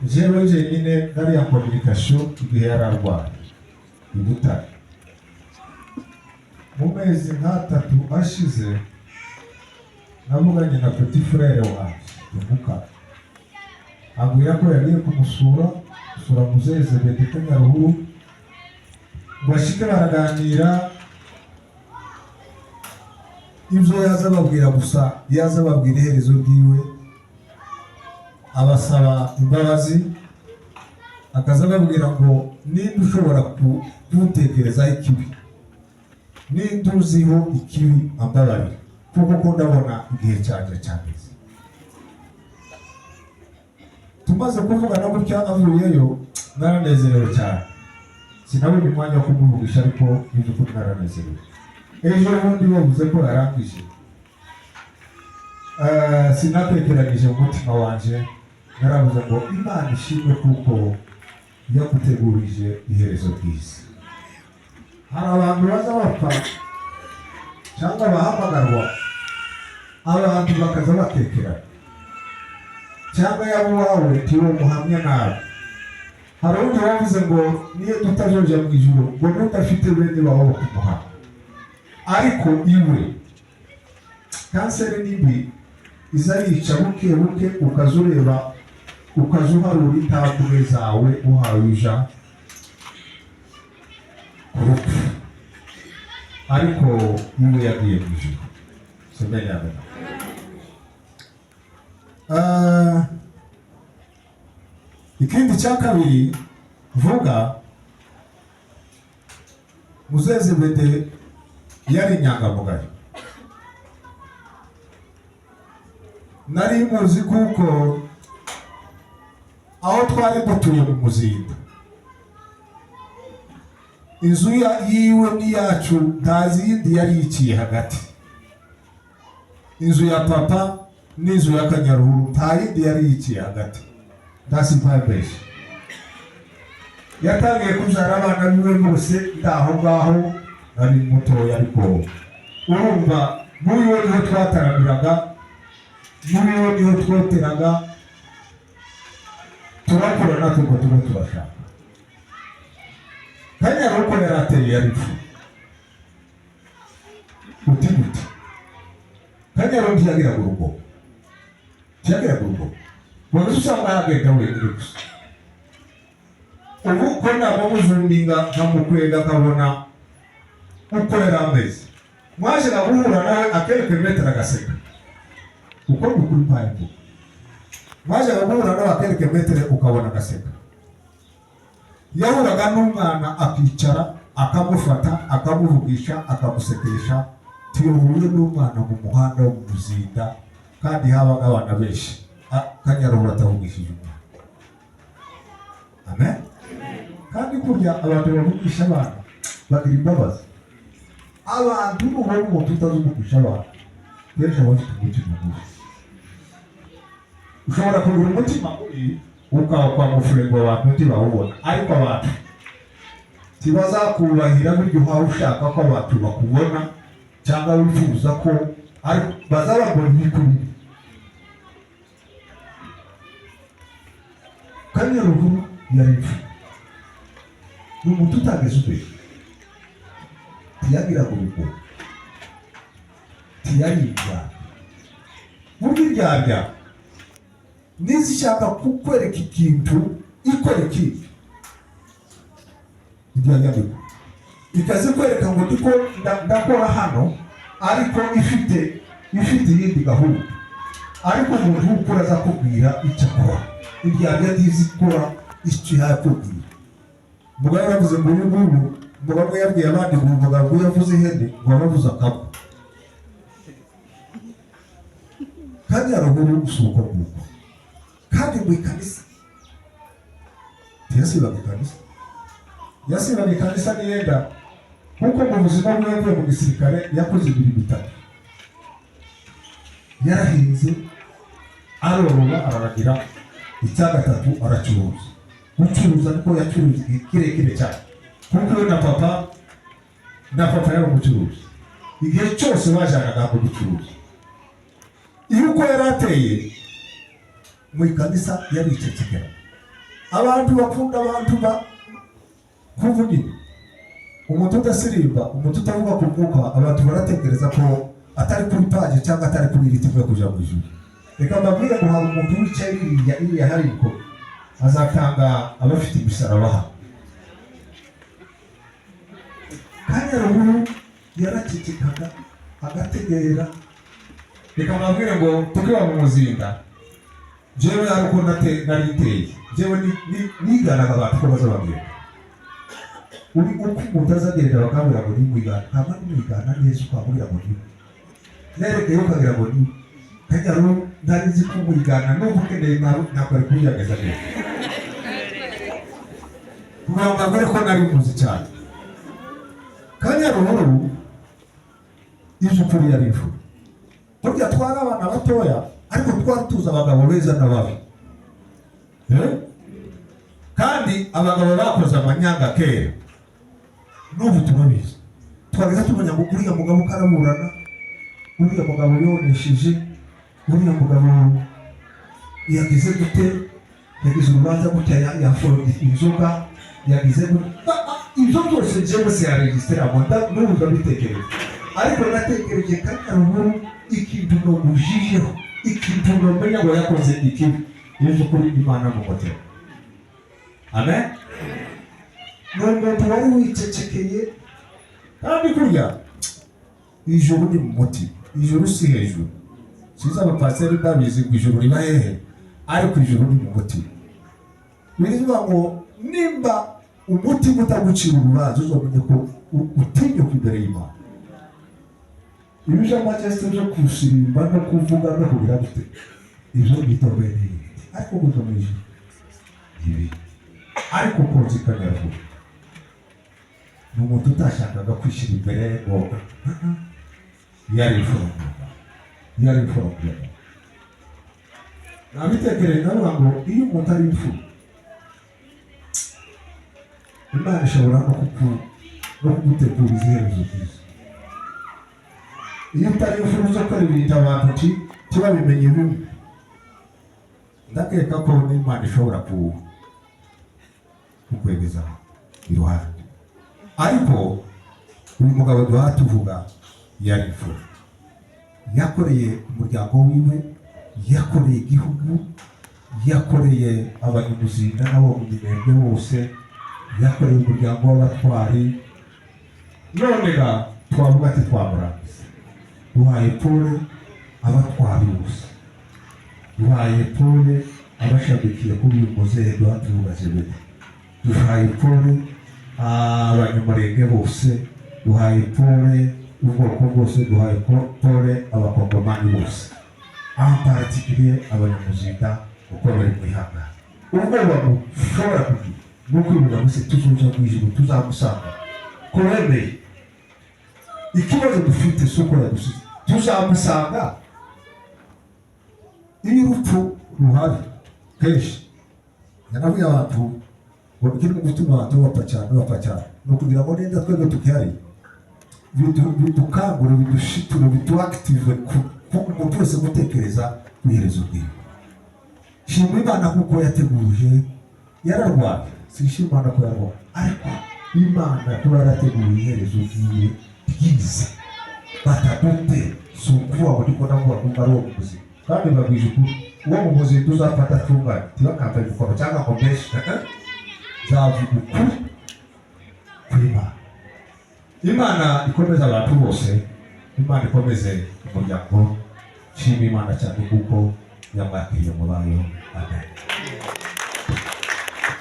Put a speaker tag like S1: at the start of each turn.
S1: jewe nyine nari ya communication igihe yararwaye i Butare mu mezi nk'atatu ashize navuganye na petit frère wanjye Tumuka ambwira ko yagiye kumusura muzeze Bedete Nyaruhuru ngo ashike baraganira ibyo yaza babwira gusa yaza babwira iherezo ryiwe abasaba imbabazi akaza babwira ngo niba ushobora kutekerezaho ikibi niba uziho ikibi ambabarira kuko ndabona igihe cyanjye cyageze. Tumaze kuvugana gutya avuyeyo naranezerewe cyane sinabona umwanya wo kumuvugisha ariko ibyo ko naranezerewe. Ejo bundi bavuze ko yarangije sinatekeranyije umutima wanje naravuze ngo Imana ishimwe kuko yagutegurije iherezo ryiza. Hari abantu baza bapfa cyangwa bahamagarwa abantu bakaza batekerana cyangwa yabo wawe tiwo muhamya nabi. Hari undi wavuze ngo niyo tutajoja mu ijuru ngo ntudafite bene bawe kumuhana ariko iwe kanseri nibi izayica buke buke ukazureba ukazuharura intabwe zawe uhawija kurupfu ariko iwe yagiye mu ijuru. Semenya bena ikindi cya kabiri vuga muzeze Bede yari inyangamugayo. Nari muzi kuko aho twari dutuye mu Muzinda inzu yiwe n'iyacu ntazi yindi yari iciye hagati. Inzu ya papa n'inzu ya Kanyaruhuru nta yindi yari iciye hagati. Ndasimpabeje yatangiye kuzara abana biwe bose ndaho ngaho ari mutoya ariko urumva n'uyu niho twataramiraga n'uyu niho twoteraga turakura natwe ngo tube tubashaka. Kanyaruko yarateye yarifu uti Kanyaruko ntiyagira urugo wari usanga yagenda wenyine gusa. Ubu ko namamuzundinga nkamukwega nkabona uko yari ameze mwaje guhura nawe akereke metero agaseka uko bikuri mpamvu mwaje guhura nawe akereke metero ukabona agaseka. Yahuraga n'umwana akicara akamufata akamuvugisha akamusekesha tuyoboye n'umwana mu muhanda wo mu Muzinda kandi habaga abana benshi. Kanyaruhura atavugishije umwana. Amen. Kandi kurya abantu bavugisha abana bagira imbabazi. Abantu n'ubona umuntu utazuvugisha abantu kenshi aba afite umutima mubi. Ushobora kugira umutima mubi ukawa kwa mufurego abantu ntibawubona ariko abantu ntibazakubahira buryo uhawe ushaka ko abantu bakubona cyangwa wifuza ko ariko bazababona n'ikuri. Kanyaruhuru yarifu n'umuntu utageze ubwe tiyagira urugo tiyarinda burya nizi shaka kukwereka ikintu ikwereka ikintu ibyanyabiko ikaze kwereka ngo ndiko ndakora hano ariko ifite iyindi gahunda ariko umuntu ukora azakubwira icyo akora ibyanya dizikora icyo yakubwira. Mugabo yavuze ngo uyu nguyu mugabo yabwiye abandi ngo mugabo yavuze ihene ngo abavuze akabo kandi yarahuru usuko nguko kandi mu ikanisa yasibaga ikanisa niyenda kuko mu buzima bwe yavuye mu gisirikare yakoze ibintu bitatu. Yarahinze aroroba araragira icya gatatu aracuruza. Gucuruza niko yacuruza kirekire cyane kuko we na papa yari umucuruzi igihe cyose bajanaga ngo gucuruza. Iyo uko yarateye mu ikanisa yaricecekera abantu bakunda abantu kuvuga umuntu udasirimba, umuntu utavuga ku mwuka, abantu baratekereza ko atari kuri paje cyangwa atari kuri iri tivwe kuja mu ijuru. Reka mbabwire ngo hari umuntu wicaye iriya hariko azatanga abafite imisaraba hano. Kanyaruguru yarakikikaga agategera. Reka mbabwire ngo tukiba mu muzinda, jewe hari uko nari iteye, jewe niganaga abantu ko bazababwira uri uko umuntu azagenda bakambwira ngo nimwigana, ntabwo nimwigana neza ukwambwira ngo ni nerekeye ukagira ngo ni Kanyaru ntari nzi ko mwigana n'ubu ukeneye ntabwo ari kubyageza neza. Mbabwire ko nari muzi cyane. Kanyaruguru ijukuri yari ifu. Burya twari abana batoya ariko twari tuzi abagabo beza n'ababi. Kandi abagabo bakoze amanyanga kera. N'ubu turabizi. Twageza tumenya ngo uriya mugabo karaburana, uriya mugabo yonesheje, uriya mugabo yagize gute, yagize urubanza gute, yaforomye inzoga, yagize gute. Ibyo byose jewe se yaregisitera monda n'ubu ndabitekereza. Ariko natekereje Kanyaruguru ikintu nomujijeho, ikintu nomenya ngo yakoze ikibi, yeje kuri Imana mu mutima. Amen. N'umuntu wari wicecekeye kandi kurya ijuru ni mu mutima, ijuru si hejuru. Siza abapasiteri babizi ngo ijuru riba hehe, ariko ijuru ni mu mutima. Birivuga ngo nimba umutima utagucira urubanza uzamenye ko utinyuka imbere y'Imana. Ibyo Manchester byo kusirimba no kuvuga no kugira gute, ibyo bitobereye ariko gutomeje ibi ariko kozi Kanyaruguru n'umuntu utashakaga kwishira imbere ngo yari informe. Nabitekereza navuga ngo iyo umuntu ari imfu, Imana ishobora no kuguteguriza iherezo ryiza. Iyo utari imfu zo kwibita abantu tibabimenye bimwe, ndakeka ko n'Imana ishobora kukwegeza iruhande. Ariko uyu mugabo duha tuvuga yari imfu, yakoreye umuryango wiwe, yakoreye igihugu, yakoreye abanyamuzinda n'abo mu Minembwe bose, yakoreye umuryango w'abatwari. None twavuga ati twamurangiza, duhaye pole abatwari bose, duhaye pole abashabikiye kuri uyu muzehe duha tuvuga Zebedi, duhaye pole abanyamurenge bose, duhaye pole ubwoko bwose, duhaye pole abakongomani bose, en particulier abanyamuzinda uko bari mwihangana. Ubwoba bushobora kugira nuko ibivuga ngo se tuzoja mu ijuru tuzamusanga ko wemeye. Ikibazo dufite soko yadusize, tuzamusanga iyo urupfu ruhari kenshi. Yanavuye abantu ngo kirimo gutuma abantu bapfa cyane no kugira ngo nenda twebwe tukihari bidukangura, bidushitura, biduactive ku umuntu wese gutekereza kwiherezo rwiwe. Shimwe Imana kuko yateguje, yararwaye sishimye Imana ko yarwaye, ariko Imana kuba yarateguye iherezo ryiwe ryiza. Batadute sukuwa wadiko navuga ko ari uwo muzima kandi babwije ukuri uwo mu muzima tuzafata tungane tibakampa ibikoro cyangwa ngo mbeshe zavuga ukuri kw'Imana. Imana ikomeza abantu bose, Imana ikomeze umuryango. Shima Imana cyane kuko yamwakiriye mu bayo. Amen.